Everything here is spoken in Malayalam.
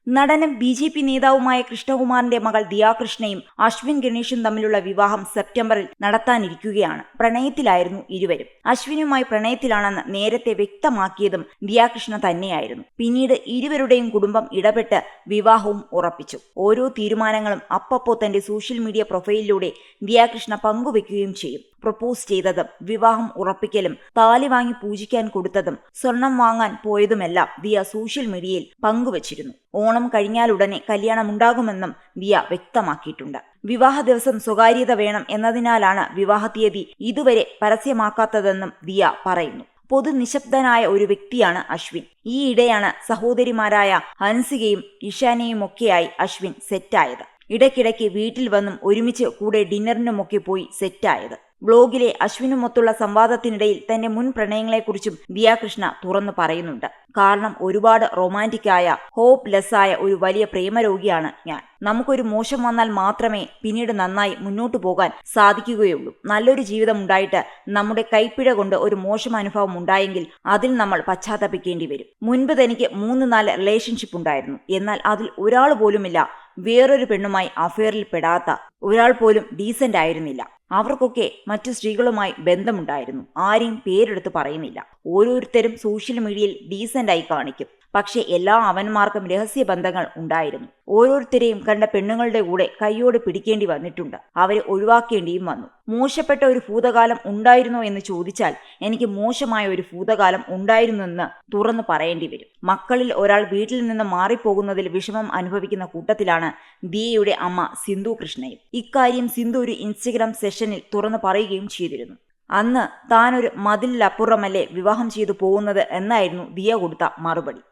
നടനും BJP നേതാവുമായ കൃഷ്ണകുമാറിന്റെ മകൾ ദിയാകൃഷ്ണയും അശ്വിൻ ഗണേഷും തമ്മിലുള്ള വിവാഹം സെപ്റ്റംബറിൽ നടത്താനിരിക്കുകയാണ്. പ്രണയത്തിലായിരുന്നു ഇരുവരും. അശ്വിനുമായി പ്രണയത്തിലാണെന്ന് നേരത്തെ വ്യക്തമാക്കിയതും ദിയാകൃഷ്ണ തന്നെയായിരുന്നു. പിന്നീട് ഇരുവരുടെയും കുടുംബം ഇടപെട്ട് വിവാഹവും ഉറപ്പിച്ചു. ഓരോ തീരുമാനങ്ങളും അപ്പപ്പോ തന്റെ സോഷ്യൽ മീഡിയ പ്രൊഫൈലിലൂടെ ദിയാകൃഷ്ണ പങ്കുവെക്കുകയും ചെയ്യും. പ്രൊപ്പോസ് ചെയ്തതും വിവാഹം ഉറപ്പിക്കലും താലി വാങ്ങി പൂജിക്കാൻ കൊടുത്തതും സ്വർണം വാങ്ങാൻ പോയതുമെല്ലാം ദിയ സോഷ്യൽ മീഡിയയിൽ പങ്കുവച്ചിരുന്നു. ഓണം കഴിഞ്ഞാലുടനെ കല്യാണമുണ്ടാകുമെന്നും ദിയ വ്യക്തമാക്കിയിട്ടുണ്ട്. വിവാഹ ദിവസം സ്വകാര്യത വേണം എന്നതിനാലാണ് വിവാഹ തീയതി ഇതുവരെ പരസ്യമാക്കാത്തതെന്നും ദിയ പറയുന്നു. പൊതുനിശബ്ദനായ ഒരു വ്യക്തിയാണ് അശ്വിൻ. ഈയിടെയാണ് സഹോദരിമാരായ ഹൻസികയും ഇഷാനയുമൊക്കെയായി അശ്വിൻ സെറ്റായത്. ഇടയ്ക്കിടയ്ക്ക് വീട്ടിൽ വന്നും ഒരുമിച്ച് കൂടെ ഡിന്നറിനുമൊക്കെ പോയി സെറ്റായത്. ബ്ലോഗിലെ അശ്വിനുമൊത്തുള്ള സംവാദത്തിനിടയിൽ തന്റെ മുൻ പ്രണയങ്ങളെക്കുറിച്ചും ദിയാകൃഷ്ണ തുറന്നു പറയുന്നുണ്ട്. കാരണം ഒരുപാട് റൊമാൻറ്റിക്കായ ഹോപ്പ്ലെസ്സായ ഒരു വലിയ പ്രേമരോഗിയാണ് ഞാൻ. നമുക്കൊരു മോശം വന്നാൽ മാത്രമേ പിന്നീട് നന്നായി മുന്നോട്ടു പോകാൻ സാധിക്കുകയുള്ളൂ. നല്ലൊരു ജീവിതം ഉണ്ടായിട്ട് നമ്മുടെ കൈപ്പിഴ കൊണ്ട് ഒരു മോശം അനുഭവം ഉണ്ടായെങ്കിൽ അതിൽ നമ്മൾ പശ്ചാത്തപിക്കേണ്ടി വരും. മുൻപ് തനിക്ക് 3-4 റിലേഷൻഷിപ്പ് ഉണ്ടായിരുന്നു. എന്നാൽ അതിൽ ഒരാൾ പോലുമില്ല വേറൊരു പെണ്ണുമായി അഫെയറിൽ പെടാത്ത ഒരാൾ പോലും ഡീസന്റ് ആയിരുന്നില്ല. അവർക്കൊക്കെ മറ്റു സ്ത്രീകളുമായി ബന്ധമുണ്ടായിരുന്നു. ആരെയും പേരെടുത്ത് പറയുന്നില്ല. ഓരോരുത്തരും സോഷ്യൽ മീഡിയയിൽ ഡീസന്റായി കാണിക്കും. പക്ഷെ എല്ലാ അവന്മാർക്കും രഹസ്യ ബന്ധങ്ങൾ ഉണ്ടായിരുന്നു. ഓരോരുത്തരെയും കണ്ട പെണ്ണുങ്ങളുടെ കൂടെ കൈയോട് പിടിക്കേണ്ടി വന്നിട്ടുണ്ട്. അവരെ ഒഴിവാക്കേണ്ടിയും വന്നു. മോശപ്പെട്ട ഒരു ഭൂതകാലം ഉണ്ടായിരുന്നോ എന്ന് ചോദിച്ചാൽ എനിക്ക് മോശമായ ഒരു ഭൂതകാലം ഉണ്ടായിരുന്നെന്ന് തുറന്നു പറയേണ്ടി വരും. മക്കളിൽ ഒരാൾ വീട്ടിൽ നിന്ന് മാറിപ്പോകുന്നതിൽ വിഷമം അനുഭവിക്കുന്ന കൂട്ടത്തിലാണ് ദിയയുടെ അമ്മ സിന്ധു കൃഷ്ണയും. ഇക്കാര്യം സിന്ധു ഒരു ഇൻസ്റ്റഗ്രാം സെഷനിൽ തുറന്നു പറയുകയും ചെയ്തിരുന്നു. അന്ന് താനൊരു മതിലിലപ്പുറമല്ലേ വിവാഹം ചെയ്തു പോകുന്നത് എന്നായിരുന്നു ദിയ കൊടുത്ത മറുപടി.